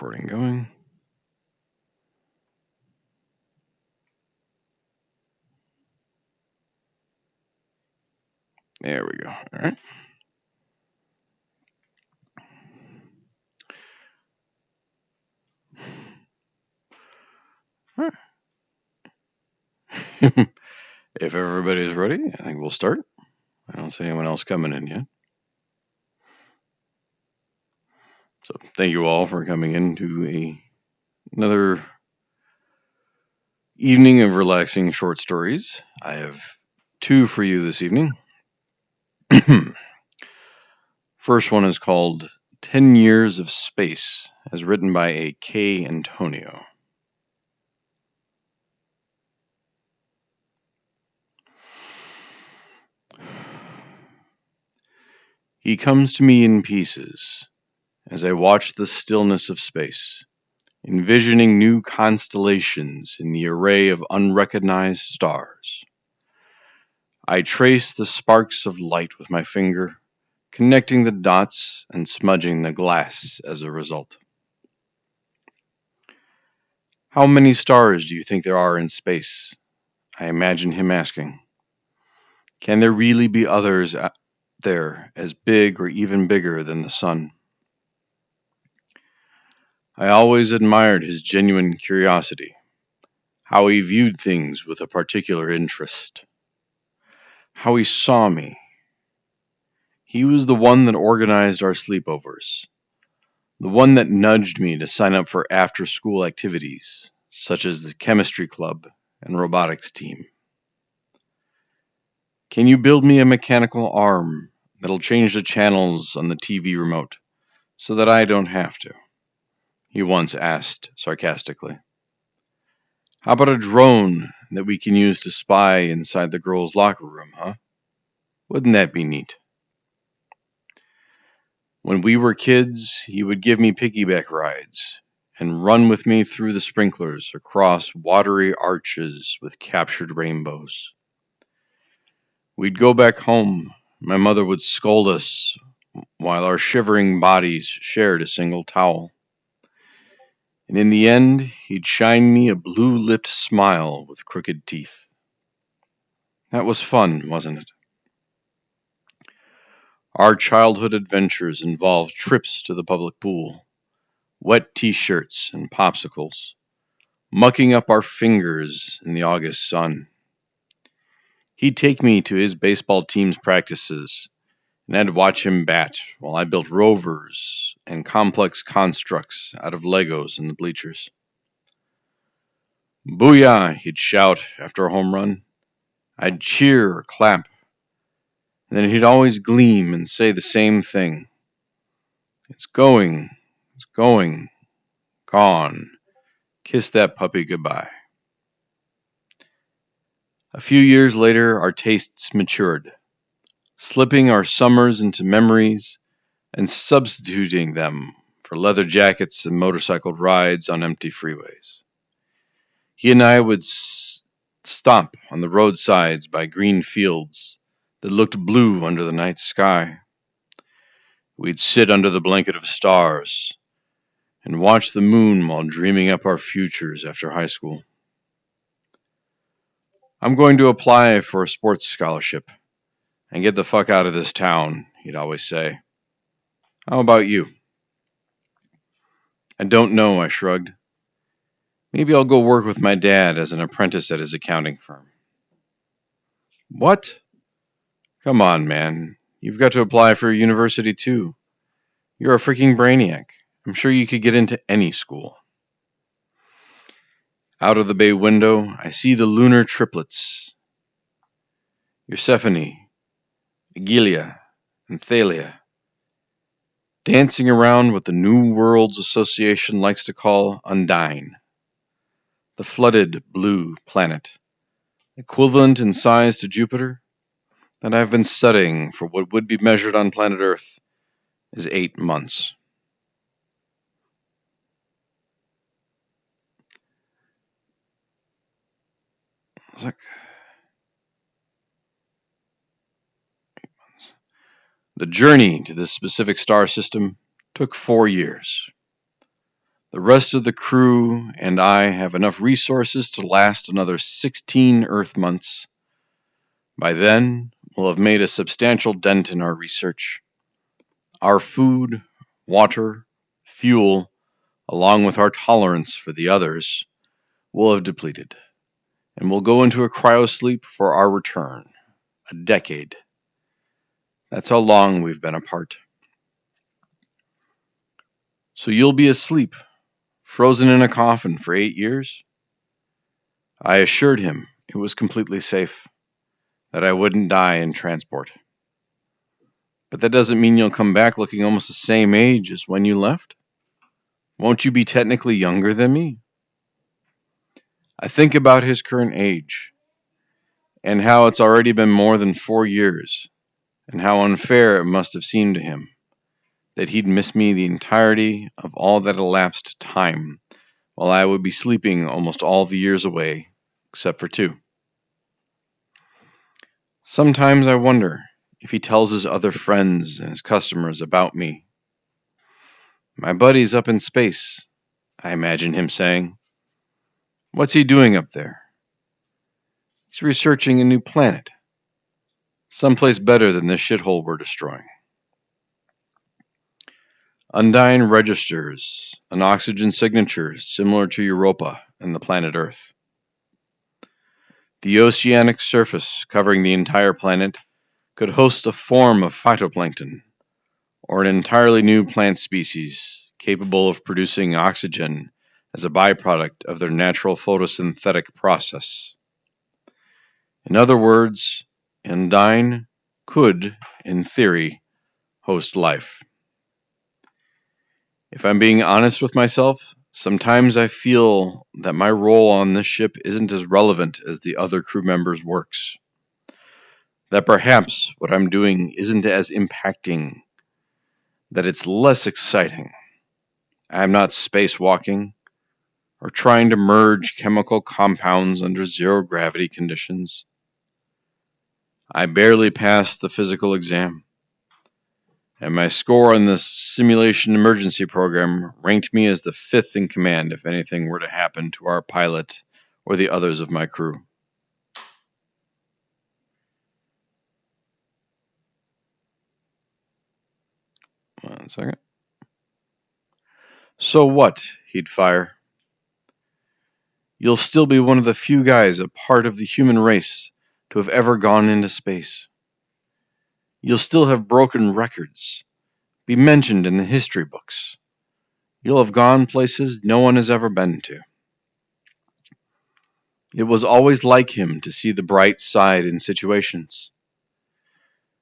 Recording going. There we go. All right. All right. If everybody's ready, I think we'll start. I don't see anyone else coming in yet. So thank you all for coming into another evening of relaxing short stories. I have two for you this evening. First one is called 10 Years of Space, as written by a K. Antonio. He comes to me in pieces as I watch the stillness of space, envisioning new constellations in the array of unrecognized stars. I trace the sparks of light with my finger, connecting the dots and smudging the glass as a result. How many stars do you think there are in space? I imagine him asking. Can there really be others out there as big or even bigger than the sun? I always admired his genuine curiosity, how he viewed things with a particular interest, how he saw me. He was the one that organized our sleepovers, the one that nudged me to sign up for after school activities, such as the chemistry club and robotics team. Can you build me a mechanical arm that'll change the channels on the TV remote so that I don't have to? He once asked sarcastically. How about a drone that we can use to spy inside the girls' locker room, huh? Wouldn't that be neat? When we were kids, he would give me piggyback rides and run with me through the sprinklers across watery arches with captured rainbows. We'd go back home. My mother would scold us while our shivering bodies shared a single towel. And in the end, he'd shine me a blue lipped smile with crooked teeth. That was fun, wasn't it? Our childhood adventures involved trips to the public pool, wet t shirts and popsicles, mucking up our fingers in the August sun. He'd take me to his baseball team's practices, and I'd watch him bat while I built rovers and complex constructs out of Legos in the bleachers. Booyah, he'd shout after a home run. I'd cheer or clap, and then he'd always gleam and say the same thing. It's going, gone. Kiss that puppy goodbye. A few years later, our tastes matured, slipping our summers into memories and substituting them for leather jackets and motorcycle rides on empty freeways. He and I would stop on the roadsides by green fields that looked blue under the night sky. We'd sit under the blanket of stars and watch the moon while dreaming up our futures after high school. I'm going to apply for a sports scholarship and get the fuck out of this town, he'd always say. How about you? I don't know, I shrugged. Maybe I'll go work with my dad as an apprentice at his accounting firm. What? Come on, man. You've got to apply for a university too. You're a freaking brainiac. I'm sure you could get into any school. Out of the bay window, I see the lunar triplets Persephone, Agilia, and Thalia dancing around what the New Worlds Association likes to call Undine, the flooded blue planet, equivalent in size to Jupiter, that I've been studying for what would be measured on planet Earth as 8 months. Like, the journey to this specific star system took 4 years. The rest of the crew and I have enough resources to last another 16 Earth months. By then, we'll have made a substantial dent in our research. Our food, water, fuel, along with our tolerance for the others, will have depleted, and we'll go into a cryosleep for our return. A decade. That's how long we've been apart. So you'll be asleep, frozen in a coffin for 8 years? I assured him it was completely safe, that I wouldn't die in transport. But that doesn't mean you'll come back looking almost the same age as when you left? Won't you be technically younger than me? I think about his current age, and how it's already been more than 4 years, and how unfair it must have seemed to him that he'd miss me the entirety of all that elapsed time, while I would be sleeping almost all the years away, except for 2. Sometimes I wonder if he tells his other friends and his customers about me. My buddy's up in space, I imagine him saying. What's he doing up there? He's researching a new planet, someplace better than this shithole we're destroying. Undine registers an oxygen signature similar to Europa and the planet Earth. The oceanic surface covering the entire planet could host a form of phytoplankton, or an entirely new plant species capable of producing oxygen as a byproduct of their natural photosynthetic process. In other words, Undine could, in theory, host life. If I'm being honest with myself, sometimes I feel that my role on this ship isn't as relevant as the other crew members' works. That perhaps what I'm doing isn't as impacting, that it's less exciting. I'm not spacewalking or trying to merge chemical compounds under zero gravity conditions. I barely passed the physical exam, and my score on this simulation emergency program ranked me as the 5th in command if anything were to happen to our pilot or the others of my crew. One second. So what? He'd fire. You'll still be one of the few guys a part of the human race to have ever gone into space. You'll still have broken records, be mentioned in the history books. You'll have gone places no one has ever been to. It was always like him to see the bright side in situations.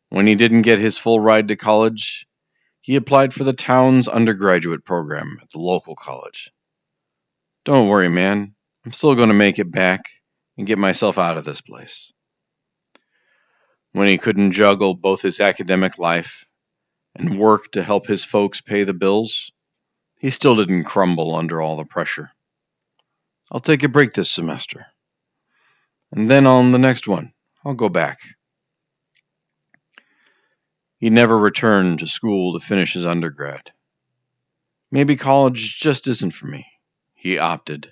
When he didn't get his full ride to college, he applied for the town's undergraduate program at the local college. Don't worry, man. I'm still going to make it back and get myself out of this place. When he couldn't juggle both his academic life and work to help his folks pay the bills, he still didn't crumble under all the pressure. I'll take a break this semester. And then on the next one, I'll go back. He never returned to school to finish his undergrad. Maybe college just isn't for me. He opted.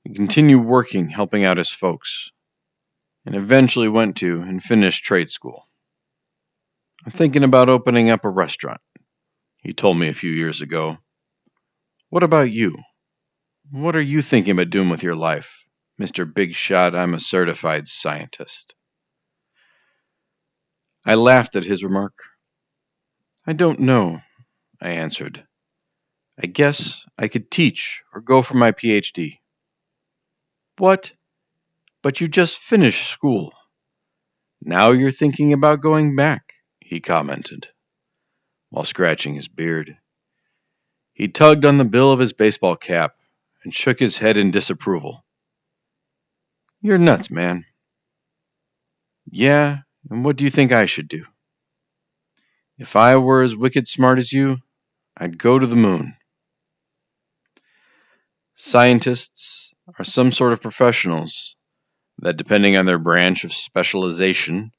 He continued working, helping out his folks, and eventually went to and finished trade school. I'm thinking about opening up a restaurant, he told me a few years ago. What about you? What are you thinking about doing with your life, Mr. Big Shot? I'm a certified scientist. I laughed at his remark. I don't know, I answered. I guess I could teach or go for my PhD. What? But you just finished school. Now you're thinking about going back, he commented, while scratching his beard. He tugged on the bill of his baseball cap and shook his head in disapproval. You're nuts, man. Yeah, and what do you think I should do? If I were as wicked smart as you, I'd go to the moon. Scientists are some sort of professionals that, depending on their branch of specialization,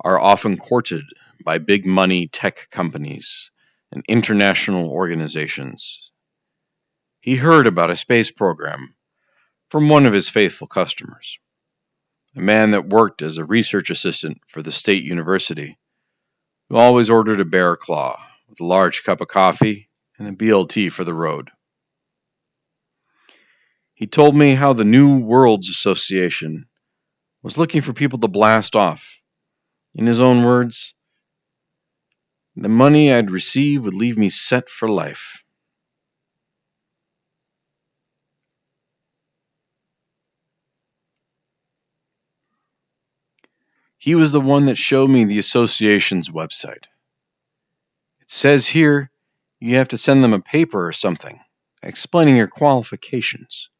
are often courted by big money tech companies and international organizations. He heard about a space program from one of his faithful customers, a man that worked as a research assistant for the state university, who always ordered a bear claw with a large cup of coffee and a BLT for the road. He told me how the New Worlds Association was looking for people to blast off. In his own words, the money I'd receive would leave me set for life. He was the one that showed me the association's website. It says here you have to send them a paper or something explaining your qualifications,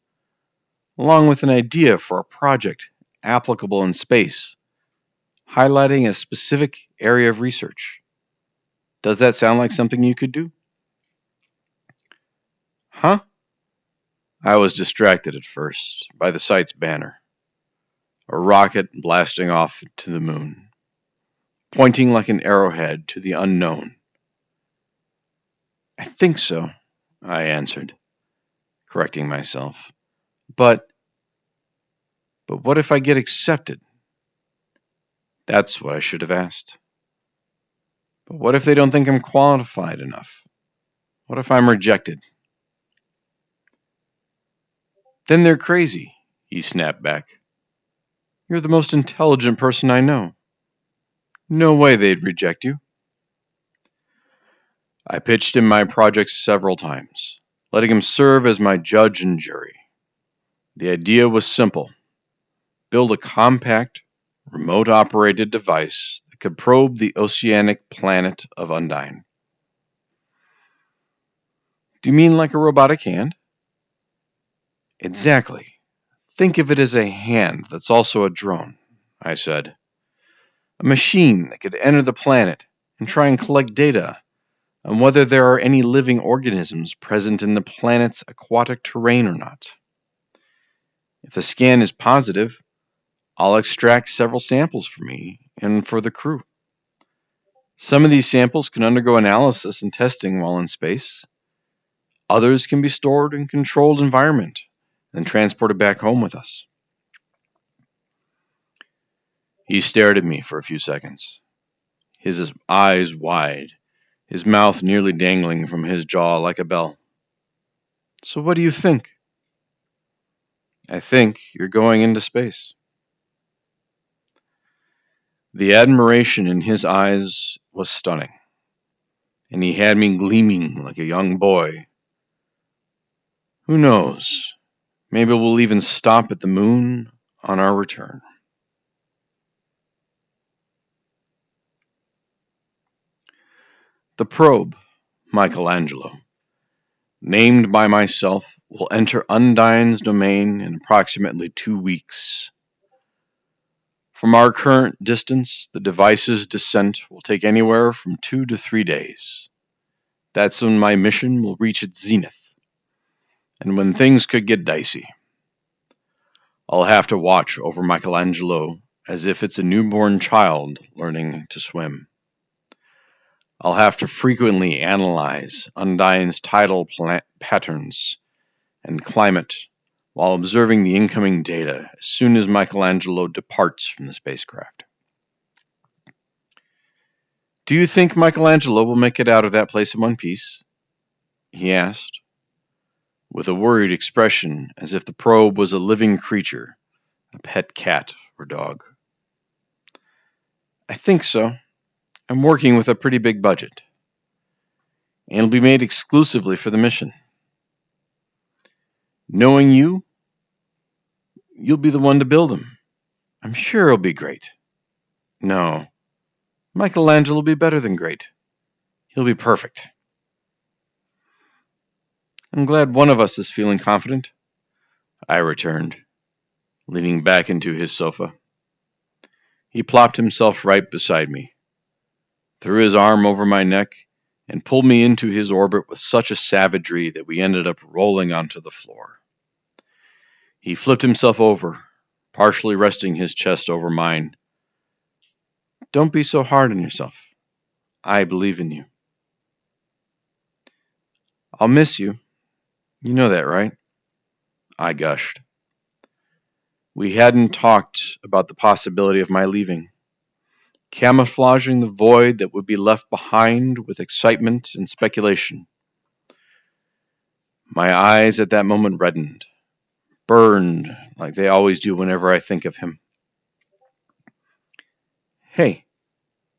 along with an idea for a project applicable in space, highlighting a specific area of research. Does that sound like something you could do? Huh? I was distracted at first by the site's banner, a rocket blasting off to the moon, pointing like an arrowhead to the unknown. I think so, I answered, correcting myself. But but what if I get accepted? That's what I should have asked. But what if they don't think I'm qualified enough? What if I'm rejected? Then they're crazy, he snapped back. You're the most intelligent person I know. No way they'd reject you. I pitched him my project several times, letting him serve as my judge and jury. The idea was simple: build a compact, remote operated device that could probe the oceanic planet of Undine. Do you mean like a robotic hand? Exactly. Think of it as a hand that's also a drone, I said. A machine that could enter the planet and try and collect data on whether there are any living organisms present in the planet's aquatic terrain or not. If the scan is positive, I'll extract several samples for me and for the crew. Some of these samples can undergo analysis and testing while in space. Others can be stored in a controlled environment and transported back home with us. He stared at me for a few seconds, his eyes wide, his mouth nearly dangling from his jaw like a bell. So what do you think? I think you're going into space. The admiration in his eyes was stunning, and he had me gleaming like a young boy. Who knows? Maybe we'll even stop at the moon on our return. The probe, Michelangelo, named by myself, will enter Undine's domain in approximately 2 weeks. From our current distance, the device's descent will take anywhere from 2 to 3 days. That's when my mission will reach its zenith, and when things could get dicey. I'll have to watch over Michelangelo as if it's a newborn child learning to swim. I'll have to frequently analyze Undine's tidal patterns and climate while observing the incoming data as soon as Michelangelo departs from the spacecraft. Do you think Michelangelo will make it out of that place in one piece? He asked, with a worried expression as if the probe was a living creature, a pet cat or dog. I think so. I'm working with a pretty big budget, and it'll be made exclusively for the mission. Knowing you, you'll be the one to build him. I'm sure it'll be great. No, Michelangelo will be better than great. He'll be perfect. I'm glad one of us is feeling confident, I returned, leaning back into his sofa. He plopped himself right beside me, threw his arm over my neck, and pulled me into his orbit with such a savagery that we ended up rolling onto the floor. He flipped himself over, partially resting his chest over mine. Don't be so hard on yourself. I believe in you. I'll miss you, You know that, right? I gushed. We hadn't talked about the possibility of my leaving, camouflaging the void that would be left behind with excitement and speculation. My eyes at that moment reddened, burned like they always do whenever I think of him. Hey,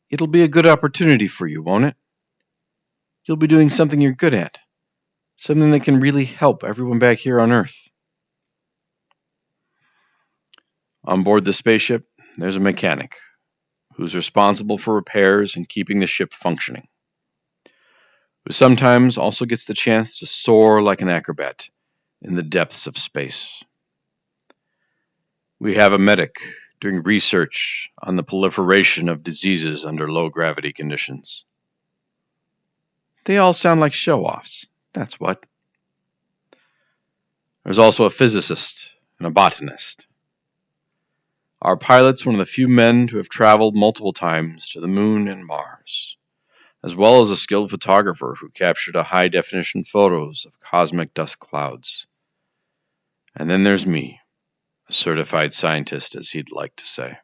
it'll be a good opportunity for you, won't it? You'll be doing something you're good at, something that can really help everyone back here on Earth. On board the spaceship, there's a mechanic who's responsible for repairs and keeping the ship functioning, who sometimes also gets the chance to soar like an acrobat in the depths of space. We have a medic doing research on the proliferation of diseases under low gravity conditions. They all sound like show offs, that's what. There's also a physicist and a botanist. Our pilot's one of the few men to have traveled multiple times to the moon and Mars, as well as a skilled photographer who captured a high definition photos of cosmic dust clouds. And then there's me, a certified scientist, as he'd like to say.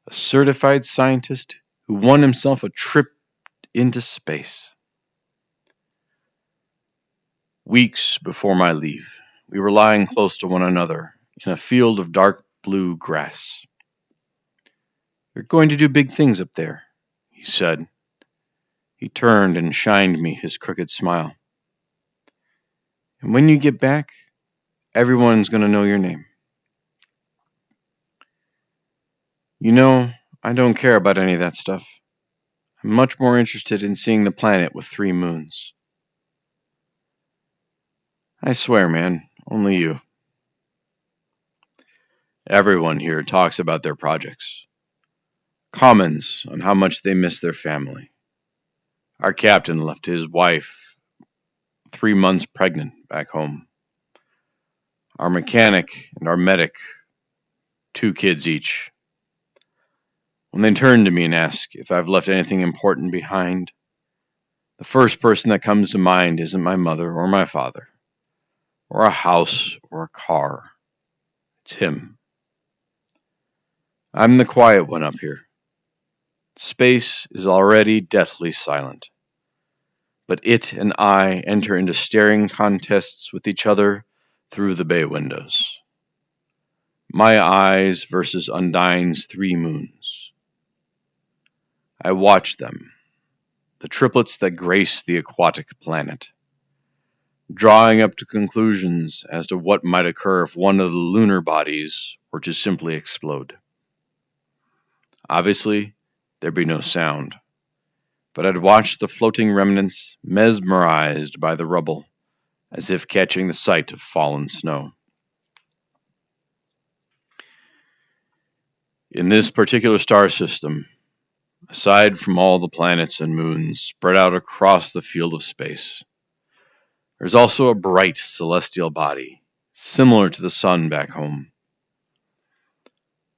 A certified scientist who won himself a trip into space. Weeks before my leave, we were lying close to one another in a field of dark blue grass. You're going to do big things up there, he said. He turned and shined me his crooked smile. And when you get back, everyone's going to know your name. You know, I don't care about any of that stuff. I'm much more interested in seeing the planet with 3 moons. I swear, man, only you. Everyone here talks about their projects. Comments on how much they miss their family. Our captain left his wife 3 months pregnant back home. Our mechanic and our medic, 2 kids each. When they turn to me and ask if I've left anything important behind, the first person that comes to mind isn't my mother or my father, or a house or a car. It's him. I'm the quiet one up here. Space is already deathly silent, but it and I enter into staring contests with each other through the bay windows. My eyes versus Undyne's 3 moons. I watch them, the triplets that grace the aquatic planet, drawing up to conclusions as to what might occur if one of the lunar bodies were to simply explode. Obviously, there'd be no sound, but I'd watch the floating remnants, mesmerized by the rubble, as if catching the sight of fallen snow. In this particular star system, aside from all the planets and moons spread out across the field of space, there's also a bright celestial body, similar to the sun back home.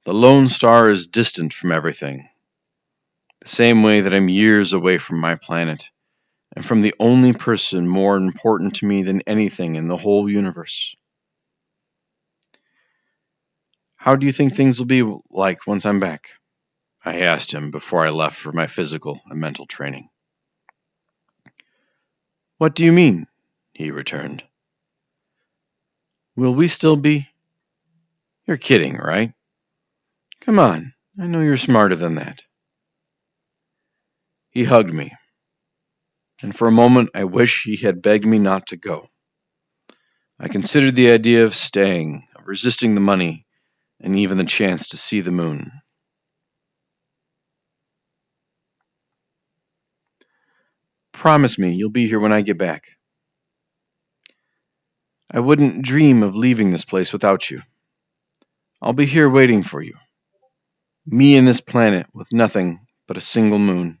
The lone star is distant from everything, the same way that I'm years away from my planet, and from the only person more important to me than anything in the whole universe. How do you think things will be like once I'm back? I asked him before I left for my physical and mental training. What do you mean? He returned. Will we still be? You're kidding, right? Come on, I know you're smarter than that. He hugged me, and for a moment I wish he had begged me not to go. I considered the idea of staying, of resisting the money, and even the chance to see the moon. Promise me you'll be here when I get back. I wouldn't dream of leaving this place without you. I'll be here waiting for you. Me and this planet with nothing but a single moon.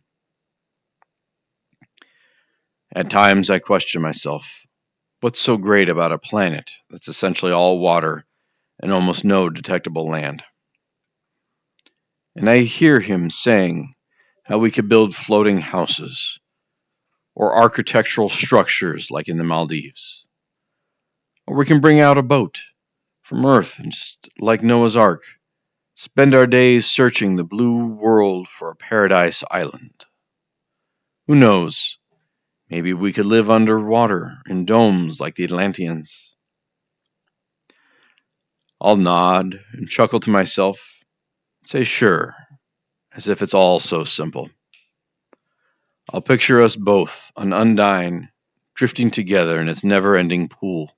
At times I question myself. What's so great about a planet that's essentially all water and almost no detectable land? and I hear him saying how we could build floating houses or architectural structures like in the Maldives. Or we can bring out a boat from Earth and just like Noah's Ark, spend our days searching the blue world for a paradise island. Who knows? Maybe we could live underwater in domes like the Atlanteans. I'll nod and chuckle to myself, say sure, as if it's all so simple. I'll picture us both on Undyne, drifting together in its never ending pool.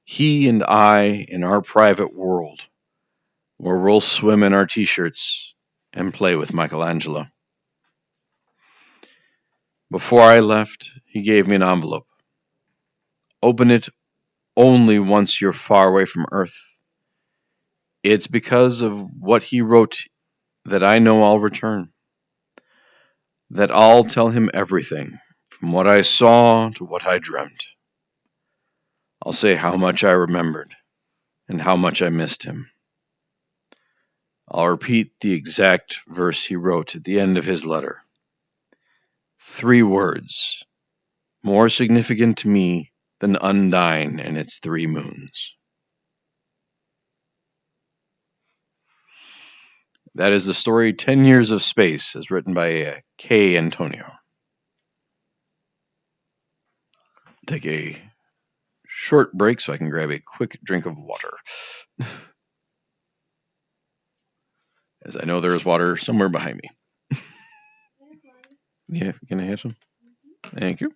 He and I in our private world, where we'll swim in our t shirts and play with Michelangelo. Before I left, he gave me an envelope. Open it only once you're far away from Earth. It's because of what he wrote that I know I'll return. That I'll tell him everything, from what I saw to what I dreamt. I'll say how much I remembered and how much I missed him. I'll repeat the exact verse he wrote at the end of his letter. 3 words, more significant to me than Undyne and its 3 moons. That is the story 10 Years of Space, as written by K. Antonio. Take a short break so I can grab a quick drink of water. As I know there is water somewhere behind me. Yeah, can I have some? Thank you.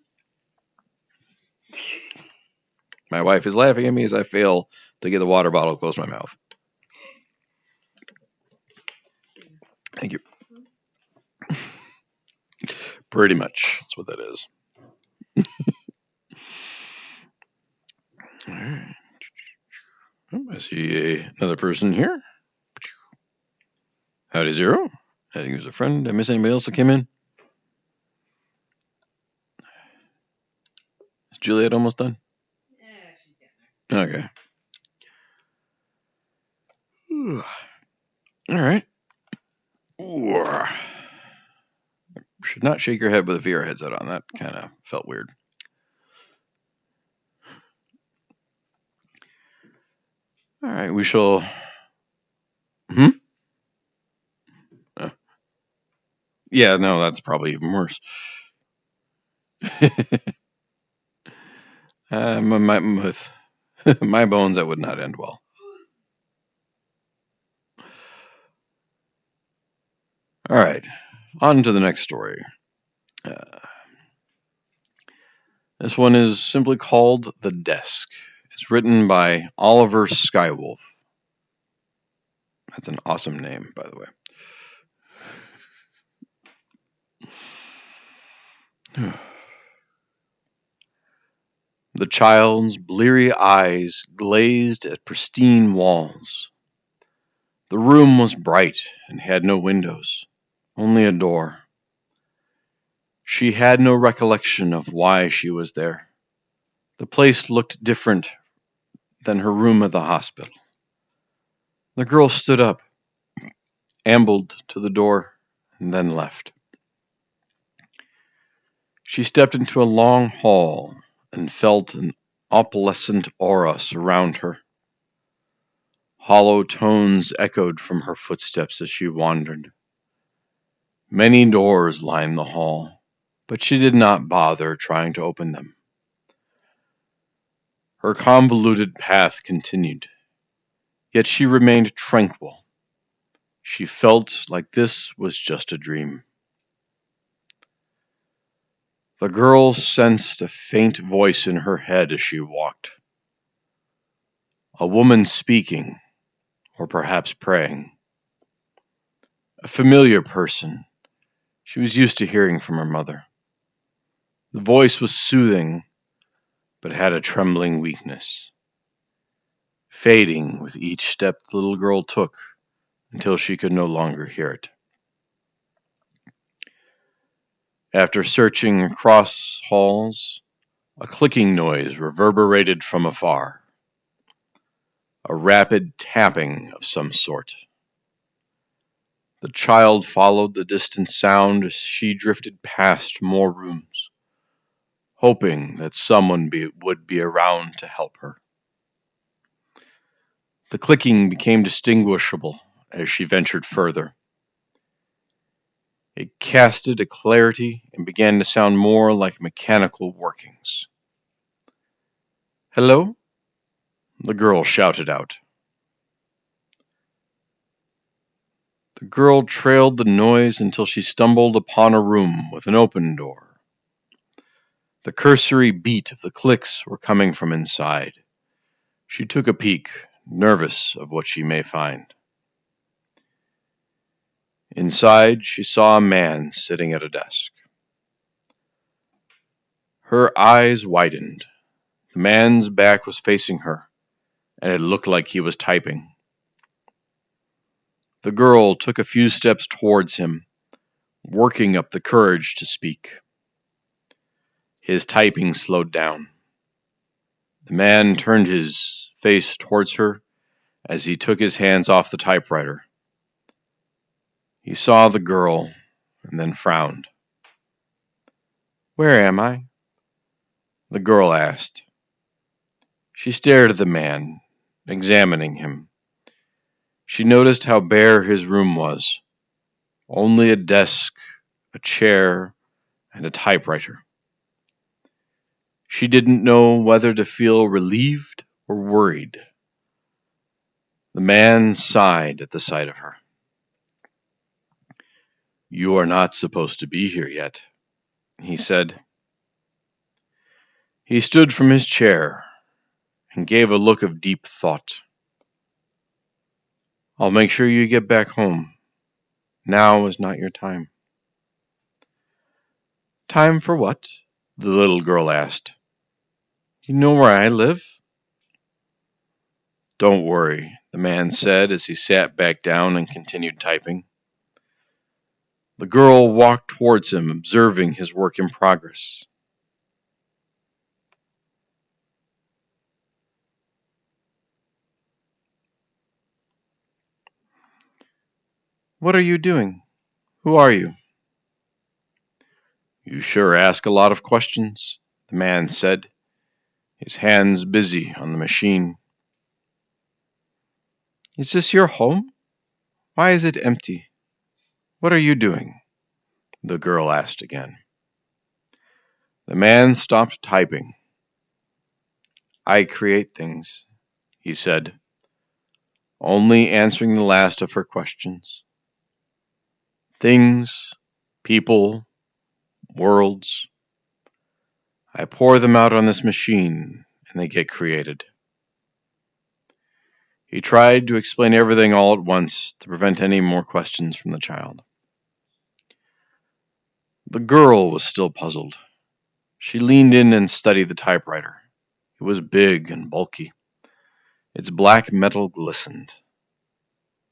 My wife is laughing at me as I fail to get the water bottle close to my mouth. Thank you. Pretty much. That's what that is. All right. Oh, I see another person here. Howdy, Zero. Howdy, who's a friend. Did I miss anybody else that came in? Is Juliet almost done? Okay. All right. Ooh. Should not shake your head with a VR headset on. That kind of felt weird. All right, we shall. Hmm? Yeah, no, that's probably even worse. With my bones, that would not end well. All right, on to the next story. This one is simply called The Desk. It's written by Oliver Skywolf. That's an awesome name, by the way. The child's bleary eyes glazed at pristine walls. The room was bright and had no windows, only a door. She had no recollection of why she was there. The place looked different than her room at the hospital. The girl stood up, ambled to the door, and then left. She stepped into a long hall and felt an opalescent aura surround her. Hollow tones echoed from her footsteps as she wandered. Many doors lined the hall, but she did not bother trying to open them. Her convoluted path continued, yet she remained tranquil. She felt like this was just a dream. The girl sensed a faint voice in her head as she walked. A woman speaking, or perhaps praying. A familiar person she was used to hearing from her mother. The voice was soothing, but had a trembling weakness, fading with each step the little girl took until she could no longer hear it. After searching across halls, a clicking noise reverberated from afar, a rapid tapping of some sort. The child followed the distant sound as she drifted past more rooms, hoping that would be around to help her. The clicking became distinguishable as she ventured further. It casted a clarity and began to sound more like mechanical workings. "Hello?" the girl shouted out. The girl trailed the noise until she stumbled upon a room with an open door. The cursory beat of the clicks were coming from inside. She took a peek, nervous of what she may find. Inside, she saw a man sitting at a desk. Her eyes widened. The man's back was facing her, and it looked like he was typing. The girl took a few steps towards him, working up the courage to speak. His typing slowed down. The man turned his face towards her as he took his hands off the typewriter. He saw the girl and then frowned. "Where am I?" the girl asked. She stared at the man, examining him. She noticed how bare his room was. Only a desk, a chair, and a typewriter. She didn't know whether to feel relieved or worried. The man sighed at the sight of her. "You are not supposed to be here yet," he said. He stood from his chair and gave a look of deep thought. "I'll make sure you get back home. Now is not your time." "Time for what?" the little girl asked. "You know where I live?" "Don't worry," the man said as he sat back down and continued typing. The girl walked towards him, observing his work in progress. "What are you doing? Who are you?" "You sure ask a lot of questions," the man said, his hands busy on the machine. "Is this your home? Why is it empty? What are you doing?" the girl asked again. The man stopped typing. "I create things," he said, only answering the last of her questions. "Things, people, worlds. I pour them out on this machine, and they get created." He tried to explain everything all at once to prevent any more questions from the child. The girl was still puzzled. She leaned in and studied the typewriter. It was big and bulky. Its black metal glistened.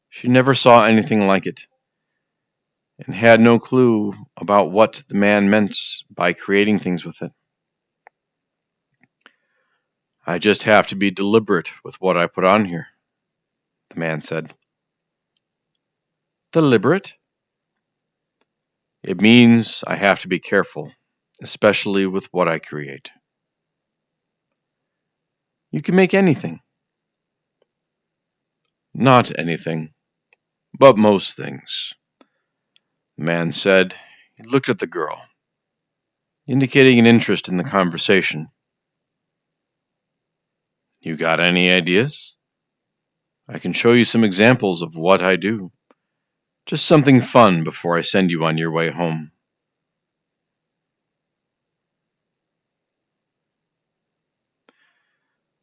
She never saw anything like it, and had no clue about what the man meant by creating things with it. "I just have to be deliberate with what I put on here," the man said. "Deliberate?" "It means I have to be careful, especially with what I create." "You can make anything." "Not anything, but most things," the man said. He looked at the girl, indicating an interest in the conversation. "You got any ideas? I can show you some examples of what I do. Just something fun before I send you on your way home."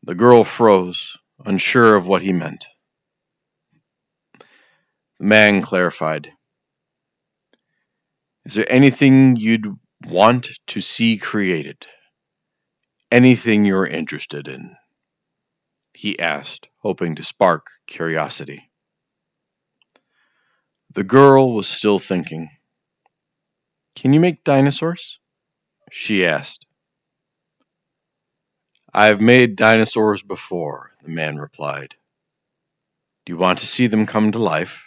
The girl froze, unsure of what he meant. The man clarified. "Is there anything you'd want to see created? Anything you're interested in?" he asked, hoping to spark curiosity. The girl was still thinking. "Can you make dinosaurs?" she asked. "I've made dinosaurs before," the man replied. "Do you want to see them come to life?"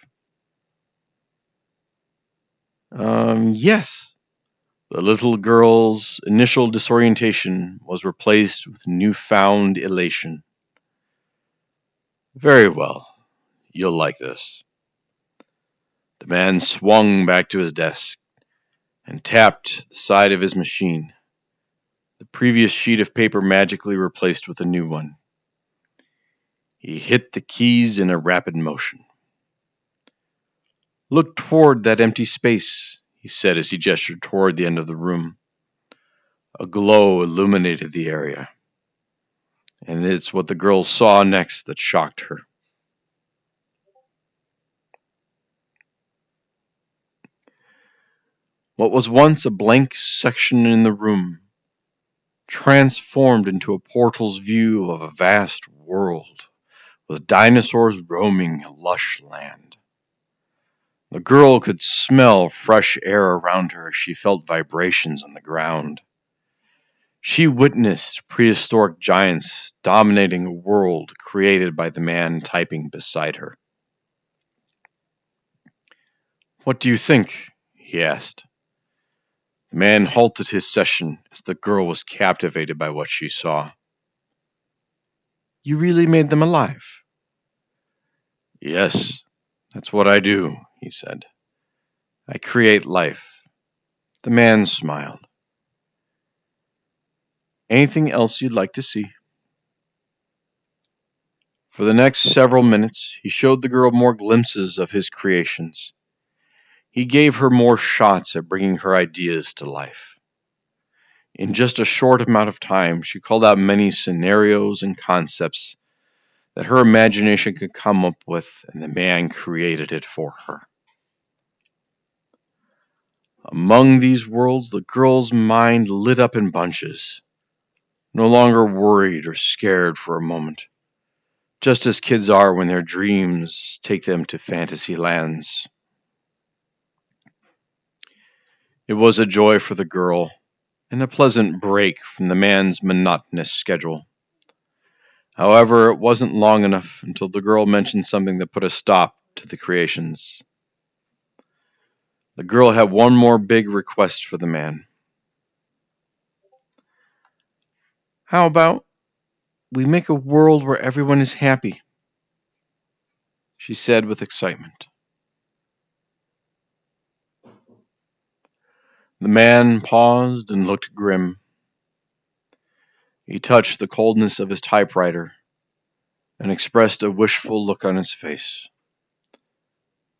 Yes. The little girl's initial disorientation was replaced with newfound elation. Very well. You'll like this. The man swung back to his desk and tapped the side of his machine. The previous sheet of paper magically replaced with a new one. He hit the keys in a rapid motion. Look toward that empty space, he said as he gestured toward the end of the room. A glow illuminated the area, and it's what the girl saw next that shocked her. What was once a blank section in the room transformed into a portal's view of a vast world, with dinosaurs roaming a lush land. The girl could smell fresh air around her as she felt vibrations on the ground. She witnessed prehistoric giants dominating a world created by the man typing beside her. What do you think? He asked. The man halted his session as the girl was captivated by what she saw. You really made them alive? Yes, that's what I do, he said. I create life. The man smiled. Anything else you'd like to see? For the next several minutes, he showed the girl more glimpses of his creations. He gave her more shots at bringing her ideas to life. In just a short amount of time, she called out many scenarios and concepts that her imagination could come up with, and the man created it for her. Among these worlds, the girl's mind lit up in bunches, no longer worried or scared for a moment, just as kids are when their dreams take them to fantasy lands. It was a joy for the girl, and a pleasant break from the man's monotonous schedule. However, it wasn't long enough until the girl mentioned something that put a stop to the creations. The girl had one more big request for the man. How about we make a world where everyone is happy? She said with excitement. The man paused and looked grim. He touched the coldness of his typewriter and expressed a wishful look on his face.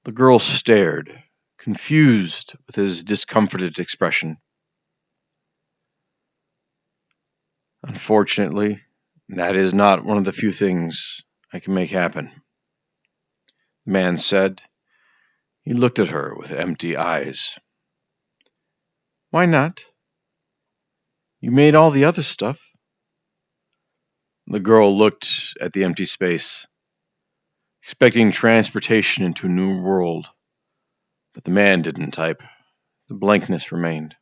The girl stared, confused with his discomforted expression. Unfortunately, that is not one of the few things I can make happen, the man said. He looked at her with empty eyes. Why not? You made all the other stuff. The girl looked at the empty space, expecting transportation into a new world, but the man didn't type. The blankness remained.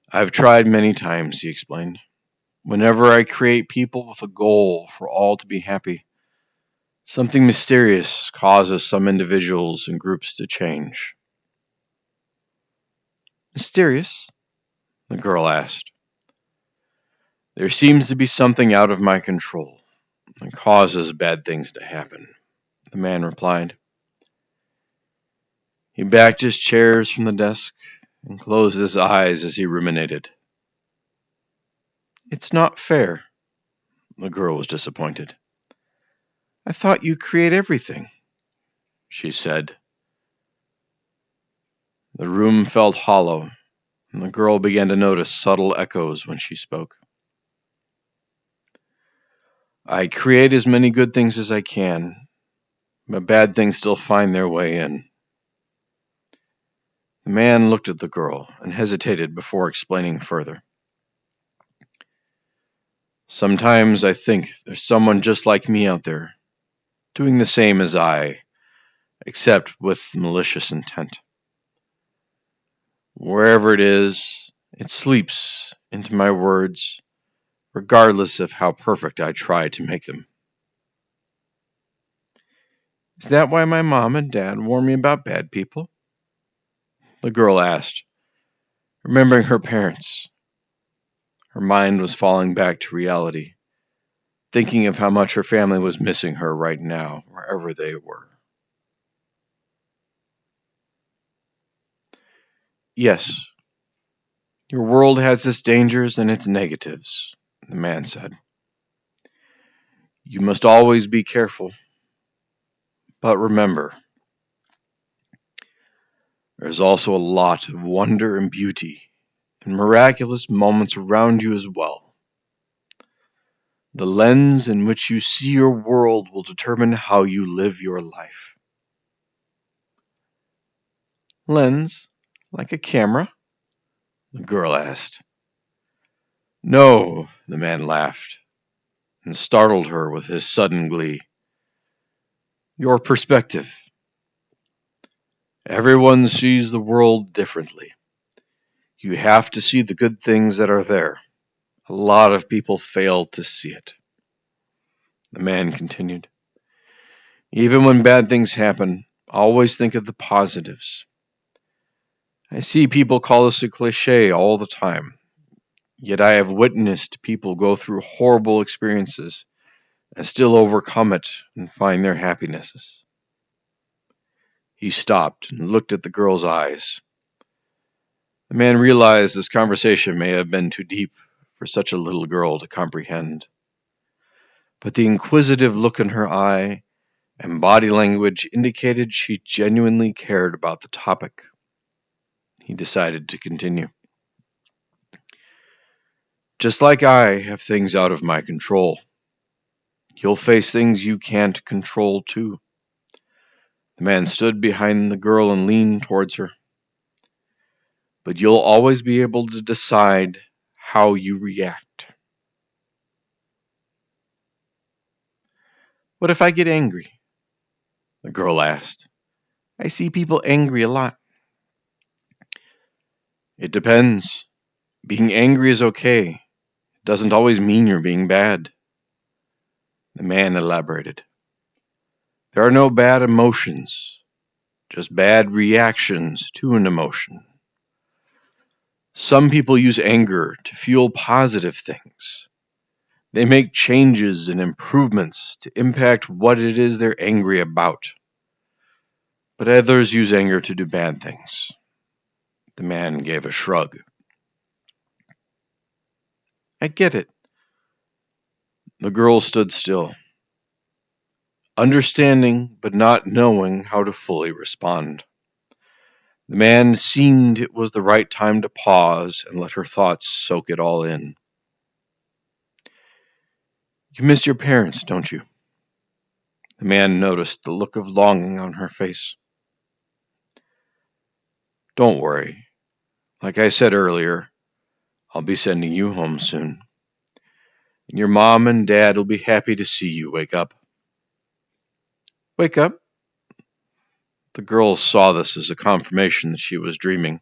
I've tried many times, he explained. Whenever I create people with a goal for all to be happy, something mysterious causes some individuals and groups to change. Mysterious? The girl asked. There seems to be something out of my control that causes bad things to happen, the man replied. He backed his chairs from the desk and closed his eyes as he ruminated. It's not fair. The girl was disappointed. I thought you create everything, she said. The room felt hollow, and the girl began to notice subtle echoes when she spoke. I create as many good things as I can, but bad things still find their way in. The man looked at the girl and hesitated before explaining further. Sometimes I think there's someone just like me out there, doing the same as I, except with malicious intent. Wherever it is, it sleeps into my words, regardless of how perfect I try to make them. Is that why my mom and dad warn me about bad people? The girl asked, remembering her parents. Her mind was falling back to reality, thinking of how much her family was missing her right now, wherever they were. Yes, your world has its dangers and its negatives, the man said. You must always be careful. But remember, there's also a lot of wonder and beauty and miraculous moments around you as well. The lens in which you see your world will determine how you live your life. Lens? Like a camera? The girl asked. No, the man laughed and startled her with his sudden glee. Your perspective. Everyone sees the world differently. You have to see the good things that are there. A lot of people fail to see it. The man continued. Even when bad things happen, always think of the positives. I see people call this a cliche all the time, yet I have witnessed people go through horrible experiences and still overcome it and find their happinesses. He stopped and looked at the girl's eyes. The man realized this conversation may have been too deep for such a little girl to comprehend. But the inquisitive look in her eye and body language indicated she genuinely cared about the topic. He decided to continue. Just like I have things out of my control, you'll face things you can't control too. The man stood behind the girl and leaned towards her. But you'll always be able to decide how you react. What if I get angry? The girl asked. I see people angry a lot. It depends. Being angry is okay. It doesn't always mean you're being bad. The man elaborated. There are no bad emotions, just bad reactions to an emotion. Some people use anger to fuel positive things. They make changes and improvements to impact what it is they're angry about. But others use anger to do bad things. The man gave a shrug. I get it. The girl stood still, understanding but not knowing how to fully respond. The man seemed it was the right time to pause and let her thoughts soak it all in. You miss your parents, don't you? The man noticed the look of longing on her face. Don't worry. Like I said earlier, I'll be sending you home soon. And your mom and dad will be happy to see you wake up. Wake up? The girl saw this as a confirmation that she was dreaming.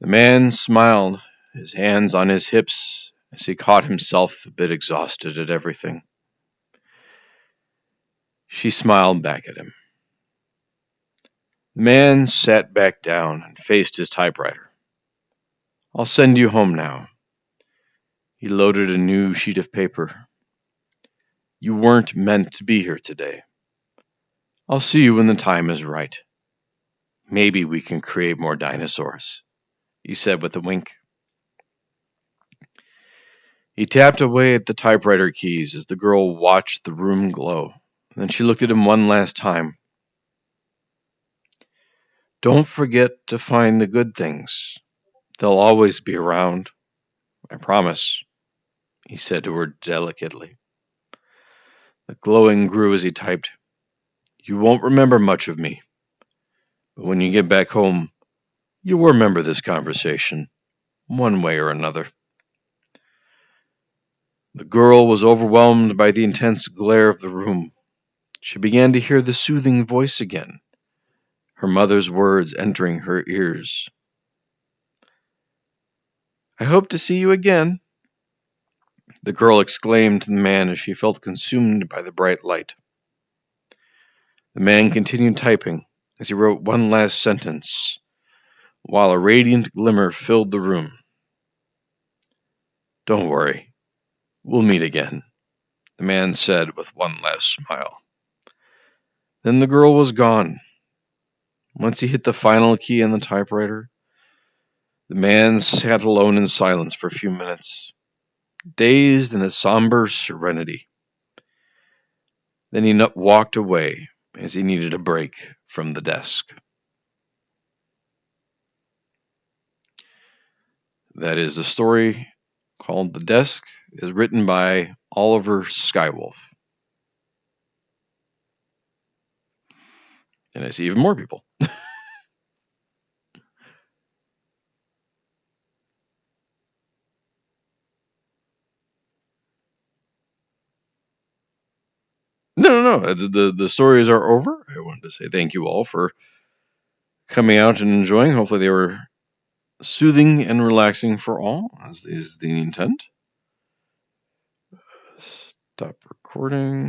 The man smiled, his hands on his hips, as he caught himself a bit exhausted at everything. She smiled back at him. The man sat back down and faced his typewriter. I'll send you home now. He loaded a new sheet of paper. You weren't meant to be here today. I'll see you when the time is right. Maybe we can create more dinosaurs, he said with a wink. He tapped away at the typewriter keys as the girl watched the room glow. Then she looked at him one last time. Don't forget to find the good things. They'll always be around. I promise, he said to her delicately. The glowing grew as he typed. You won't remember much of me, but when you get back home, you'll remember this conversation, one way or another. The girl was overwhelmed by the intense glare of the room. She began to hear the soothing voice again, her mother's words entering her ears. I hope to see you again, the girl exclaimed to the man as she felt consumed by the bright light. The man continued typing as he wrote one last sentence, while a radiant glimmer filled the room. "Don't worry, we'll meet again," the man said with one last smile. Then the girl was gone. Once he hit the final key on the typewriter, the man sat alone in silence for a few minutes, dazed in a somber serenity. Then he walked away as he needed a break from the desk. That is the story called The Desk, is written by Oliver Skywolf. And I see even more people. No. The stories are over. I wanted to say thank you all for coming out and enjoying. Hopefully they were soothing and relaxing for all, as is the intent. Stop recording.